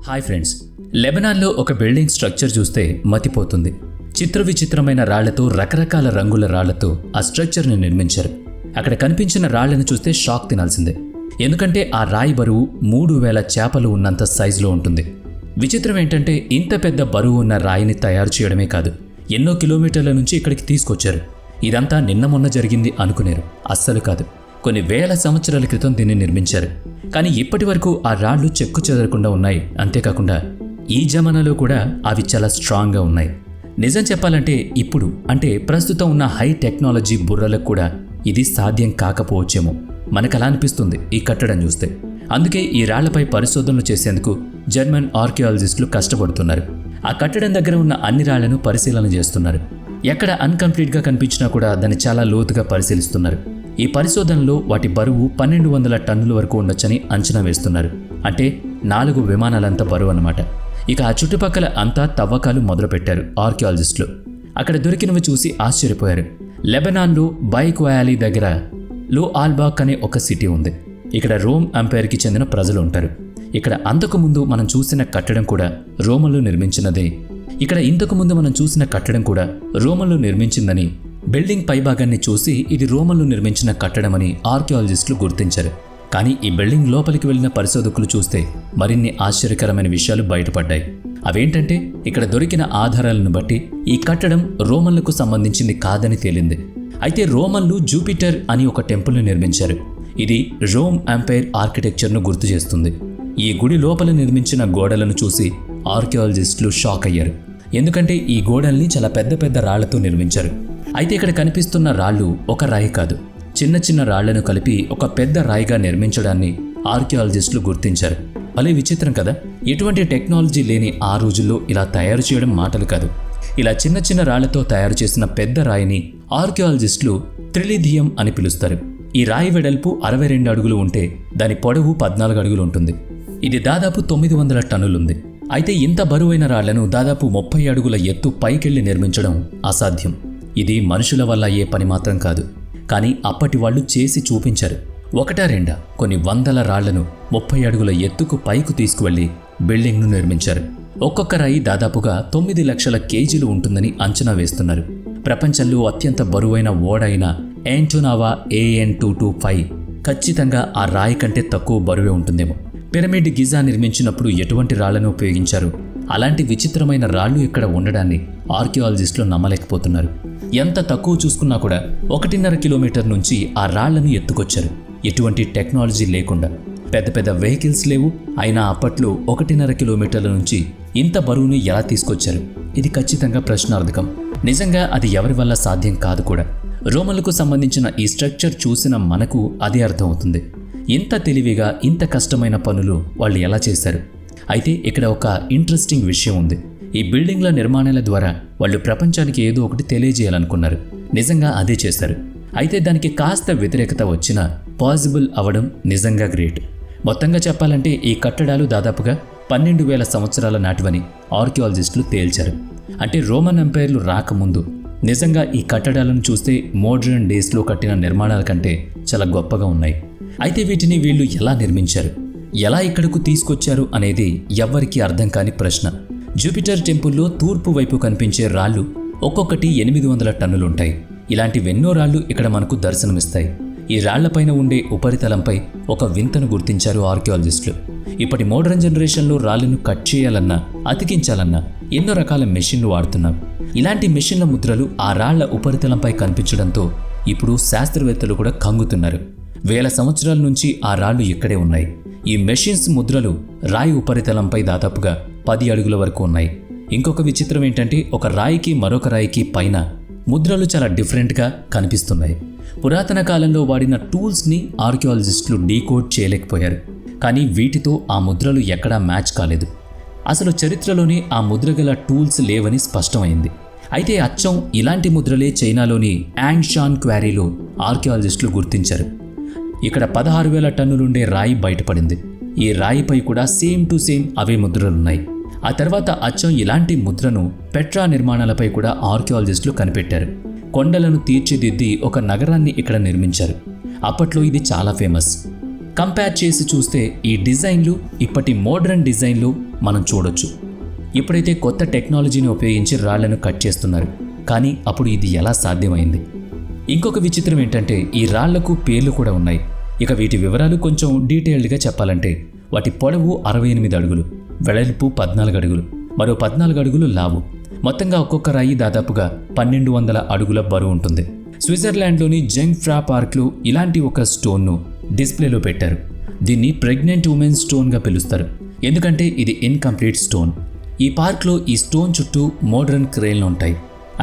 Hi friends, లెబనాన్లో ఒక building structure చూస్తే మతిపోతుంది. విచిత్రమైన రాళ్లతో, రకరకాల రంగుల రాళ్లతో ఆ స్ట్రక్చర్ని నిర్మించారు. అక్కడ కనిపించిన రాళ్లను చూస్తే షాక్ తినాల్సిందే. ఎందుకంటే ఆ రాయి బరువు 3000 చేపలు ఉన్నంత సైజులో ఉంటుంది. విచిత్రం ఏంటంటే ఇంత పెద్ద బరువు ఉన్న రాయిని తయారు చేయడమే కాదు, ఎన్నో కిలోమీటర్ల నుంచి ఇక్కడికి తీసుకొచ్చారు. ఇదంతా నిన్న మొన్న జరిగింది అనుకునేరు. అస్సలు కాదు, కొన్ని వేల సంవత్సరాల క్రితం దీన్ని నిర్మించారు. కానీ ఇప్పటి వరకు ఆ రాళ్లు చెక్కు చెదరకుండా ఉన్నాయి. అంతేకాకుండా ఈ జమానాలో కూడా అవి చాలా స్ట్రాంగ్గా ఉన్నాయి. నిజం చెప్పాలంటే ఇప్పుడు ప్రస్తుతం ఉన్న హై టెక్నాలజీ బుర్రలకు కూడా ఇది సాధ్యం కాకపోవచ్చేమో. మనకు అలా అనిపిస్తుంది ఈ కట్టడం చూస్తే. అందుకే ఈ రాళ్లపై పరిశోధనలు చేసేందుకు జర్మన్ ఆర్కియాలజిస్టులు కష్టపడుతున్నారు. ఆ కట్టడం దగ్గర ఉన్న అన్ని రాళ్లను పరిశీలన చేస్తున్నారు. ఎక్కడ అన్కంప్లీట్గా కనిపించినా కూడా దాన్ని చాలా లోతుగా పరిశీలిస్తున్నారు. ఈ పరిశోధనలో వాటి బరువు 1200 టన్నుల వరకు ఉండొచ్చని అంచనా వేస్తున్నారు. అంటే 4 విమానాలంత బరువు అన్నమాట. ఇక ఆ చుట్టుపక్కల అంతా తవ్వకాలు మొదలుపెట్టారు ఆర్కియాలజిస్టులు. అక్కడ దొరికినవి చూసి ఆశ్చర్యపోయారు. లెబనాన్లో బైక్ వ్యాలీ దగ్గర లో ఆల్బాక్ అనే ఒక సిటీ ఉంది. ఇక్కడ రోమ్ ఎంపైర్కి చెందిన ప్రజలు ఉంటారు. ఇక్కడ అంతకుముందు మనం చూసిన కట్టడం కూడా రోమన్లు నిర్మించినదే. ఇక్కడ ఇంతకుముందు మనం చూసిన కట్టడం కూడా రోమన్లు నిర్మించిందని, బిల్డింగ్ పైభాగాన్ని చూసి ఇది రోమన్లు నిర్మించిన కట్టడమని ఆర్కియాలజిస్టులు గుర్తించారు. కానీ ఈ బిల్డింగ్ లోపలికి వెళ్లిన పరిశోధకులు చూస్తే మరిన్ని ఆశ్చర్యకరమైన విషయాలు బయటపడ్డాయి. అవేంటంటే ఇక్కడ దొరికిన ఆధారాలను బట్టి ఈ కట్టడం రోమన్లకు సంబంధించింది కాదని తేలింది. అయితే రోమన్లు జూపిటర్ అని ఒక టెంపుల్ని నిర్మించారు. ఇది రోమ్ ఎంపైర్ ఆర్కిటెక్చర్ను గుర్తు చేస్తుంది. ఈ గుడి లోపల నిర్మించిన గోడలను చూసి ఆర్కియాలజిస్టులు షాక్ అయ్యారు. ఎందుకంటే ఈ గోడల్ని చాలా పెద్ద పెద్ద రాళ్లతో నిర్మించారు. అయితే ఇక్కడ కనిపిస్తున్న రాళ్లు ఒక రాయి కాదు, చిన్న చిన్న రాళ్లను కలిపి ఒక పెద్ద రాయిగా నిర్మించడాన్ని ఆర్కియాలజిస్టులు గుర్తించారు. భలే విచిత్రం కదా. ఎటువంటి టెక్నాలజీ లేని ఆ రోజుల్లో ఇలా తయారు చేయడం మాటలు కాదు. ఇలా చిన్న చిన్న రాళ్లతో తయారు చేసిన పెద్ద రాయిని ఆర్కియాలజిస్టులు త్రిలిథియం అని పిలుస్తారు. ఈ రాయి వెడల్పు 62 అడుగులు ఉంటే దాని పొడవు 14 అడుగులు ఉంటుంది. ఇది దాదాపు 900 టన్నులుంది. అయితే ఇంత బరువైన రాళ్లను దాదాపు 30 అడుగుల ఎత్తు పైకెళ్లి నిర్మించడం అసాధ్యం. ఇది మనుషుల వల్ల అయ్యే పని మాత్రం కాదు. కానీ అప్పటి వాళ్ళు చేసి చూపించారు. ఒకటా రెండా కొన్ని వందల రాళ్లను 30 అడుగుల ఎత్తుకు పైకు తీసుకువెళ్లి బిల్డింగ్ను నిర్మించారు. ఒక్కొక్క రాయి దాదాపుగా 9 లక్షల కేజీలు ఉంటుందని అంచనా వేస్తున్నారు. ప్రపంచంలో అత్యంత బరువైన ఓడ అయిన యాంటోనావా AN225 ఖచ్చితంగా ఆ రాయి కంటే తక్కువ బరువే ఉంటుందేమో. పిరమిడ్ గిజా నిర్మించినప్పుడు ఎటువంటి రాళ్లను ఉపయోగించారు? అలాంటి విచిత్రమైన రాళ్లు ఇక్కడ ఉండడాన్ని ఆర్కియాలజిస్టులు నమ్మలేకపోతున్నారు. ఎంత తక్కువ చూసుకున్నా కూడా 1.5 కిలోమీటర్ నుంచి ఆ రాళ్లను ఎత్తుకొచ్చారు. ఎటువంటి టెక్నాలజీ లేకుండా. పెద్ద పెద్ద వెహికల్స్ లేవు. అయినా అప్పట్లో 1.5 కిలోమీటర్ల నుంచి ఇంత బరువుని ఎలా తీసుకొచ్చారు? ఇది ఖచ్చితంగా ప్రశ్నార్థకం. నిజంగా అది ఎవరి వల్ల సాధ్యం కాదు కూడా. రోమన్లకు సంబంధించిన ఈ స్ట్రక్చర్ చూసిన మనకు అదే అర్థమవుతుంది. ఇంత తెలివిగా ఇంత కష్టమైన పనులు వాళ్ళు ఎలా చేశారు? అయితే ఇక్కడ ఒక ఇంట్రెస్టింగ్ విషయం ఉంది. ఈ బిల్డింగ్ల నిర్మాణాల ద్వారా వాళ్ళు ప్రపంచానికి ఏదో ఒకటి తెలియజేయాలనుకున్నారు. నిజంగా అదే చేశారు. అయితే దానికి కాస్త వ్యతిరేకత వచ్చినా పాసిబుల్ అవ్వడం నిజంగా గ్రేట్. మొత్తంగా చెప్పాలంటే ఈ కట్టడాలు దాదాపుగా 12,000 సంవత్సరాల నాటివని ఆర్కియాలజిస్టులు తేల్చారు. అంటే రోమన్ ఎంపైర్లు రాకముందు. నిజంగా ఈ కట్టడాలను చూస్తే మోడర్న్ డేస్లో కట్టిన నిర్మాణాల కంటే చాలా గొప్పగా ఉన్నాయి. అయితే వీటిని వీళ్ళు ఎలా నిర్మించారు, ఎలా ఇక్కడకు తీసుకొచ్చారు అనేది ఎవ్వరికీ అర్థం కాని ప్రశ్న. జూపిటర్ టెంపుల్లో తూర్పు వైపు కనిపించే రాళ్లు ఒక్కొక్కటి 800 టన్నులుంటాయి. ఇలాంటివెన్నో రాళ్లు ఇక్కడ మనకు దర్శనమిస్తాయి. ఈ రాళ్లపైన ఉండే ఉపరితలంపై ఒక వింతను గుర్తించారు ఆర్కియాలజిస్టులు. ఇప్పటి మోడర్న్ జనరేషన్లో రాళ్లను కట్ చేయాలన్నా, అతికించాలన్నా ఎన్నో రకాల మెషిన్లు వాడుతున్నాం. ఇలాంటి మెషిన్ల ముద్రలు ఆ రాళ్ల ఉపరితలంపై కనిపించడంతో ఇప్పుడు శాస్త్రవేత్తలు కూడా కంగుతున్నారు. వేల సంవత్సరాల నుంచి ఆ రాళ్లు ఇక్కడే ఉన్నాయి. ఈ మెషిన్స్ ముద్రలు రాయి ఉపరితలంపై దాదాపుగా 10 అడుగుల వరకు ఉన్నాయి. ఇంకొక విచిత్రం ఏంటంటే ఒక రాయికి మరొక రాయికి పైన ముద్రలు చాలా డిఫరెంట్గా కనిపిస్తున్నాయి. పురాతన కాలంలో వాడిన టూల్స్ని ఆర్కియాలజిస్టులు డీకోడ్ చేయలేకపోయారు. కానీ వీటితో ఆ ముద్రలు ఎక్కడా మ్యాచ్ కాలేదు. అసలు చరిత్రలోనే ఆ ముద్రగల టూల్స్ లేవని స్పష్టమైంది. అయితే అచ్చం ఇలాంటి ముద్రలే చైనాలోని యాంగ్షాన్ క్వారీలో ఆర్కియాలజిస్టులు గుర్తించారు. ఇక్కడ 16,000 టన్నులుండే రాయి బయటపడింది. ఈ రాయిపై కూడా సేమ్ టు సేమ్ అవే ముద్రలున్నాయి. ఆ తర్వాత అచ్చం ఇలాంటి ముద్రను పెట్రా నిర్మాణాలపై కూడా ఆర్కియాలజిస్టులు కనిపెట్టారు. కొండలను తీర్చిదిద్ది ఒక నగరాన్ని ఇక్కడ నిర్మించారు. అప్పట్లో ఇది చాలా ఫేమస్. కంపేర్ చేసి చూస్తే ఈ డిజైన్లు ఇప్పటి మోడర్న్ డిజైన్లు మనం చూడొచ్చు. ఇప్పుడైతే కొత్త టెక్నాలజీని ఉపయోగించి రాళ్లను కట్ చేస్తున్నారు, కానీ అప్పుడు ఇది ఎలా సాధ్యమైంది? ఇంకొక విచిత్రం ఏంటంటే ఈ రాళ్లకు పేర్లు కూడా ఉన్నాయి. ఇక వీటి వివరాలు కొంచెం డీటెయిల్డ్గా చెప్పాలంటే వాటి పొడవు 68 అడుగులు, వెడల్పు 14 అడుగులు, మరో 14 అడుగులు లావు. మొత్తంగా ఒక్కొక్క రాయి దాదాపుగా 1200 అడుగుల బరువు ఉంటుంది. స్విట్జర్లాండ్లోని జంగ్ ఫ్రా పార్క్లో ఇలాంటి ఒక స్టోన్ను డిస్ప్లేలో పెట్టారు. దీన్ని ప్రెగ్నెంట్ ఉమెన్ స్టోన్గా పిలుస్తారు, ఎందుకంటే ఇది ఇన్కంప్లీట్ స్టోన్. ఈ పార్క్లో ఈ స్టోన్ చుట్టూ మోడర్న్ క్రేన్లు ఉంటాయి.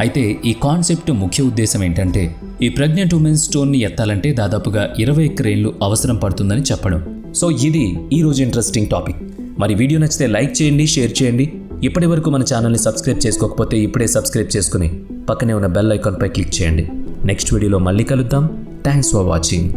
అయితే ఈ కాన్సెప్ట్ ముఖ్య ఉద్దేశం ఏంటంటే ఈ ప్రెగ్నెంట్ ఉమెన్ స్టోన్ని ఎత్తాలంటే దాదాపుగా 20 క్రేన్లు అవసరం పడుతుందని చెప్పడం. సో ఇది ఈరోజు ఇంట్రెస్టింగ్ టాపిక్. మరి వీడియో నచ్చితే లైక్ చేయండి, షేర్ చేయండి. ఇప్పటి వరకు మన ఛానల్ని సబ్స్క్రైబ్ చేసుకోకపోతే ఇప్పుడే సబ్స్క్రైబ్ చేసుకుని పక్కనే ఉన్న బెల్ ఐకాన్పై క్లిక్ చేయండి. నెక్స్ట్ వీడియోలో మళ్ళీ కలుద్దాం. Thanks for watching.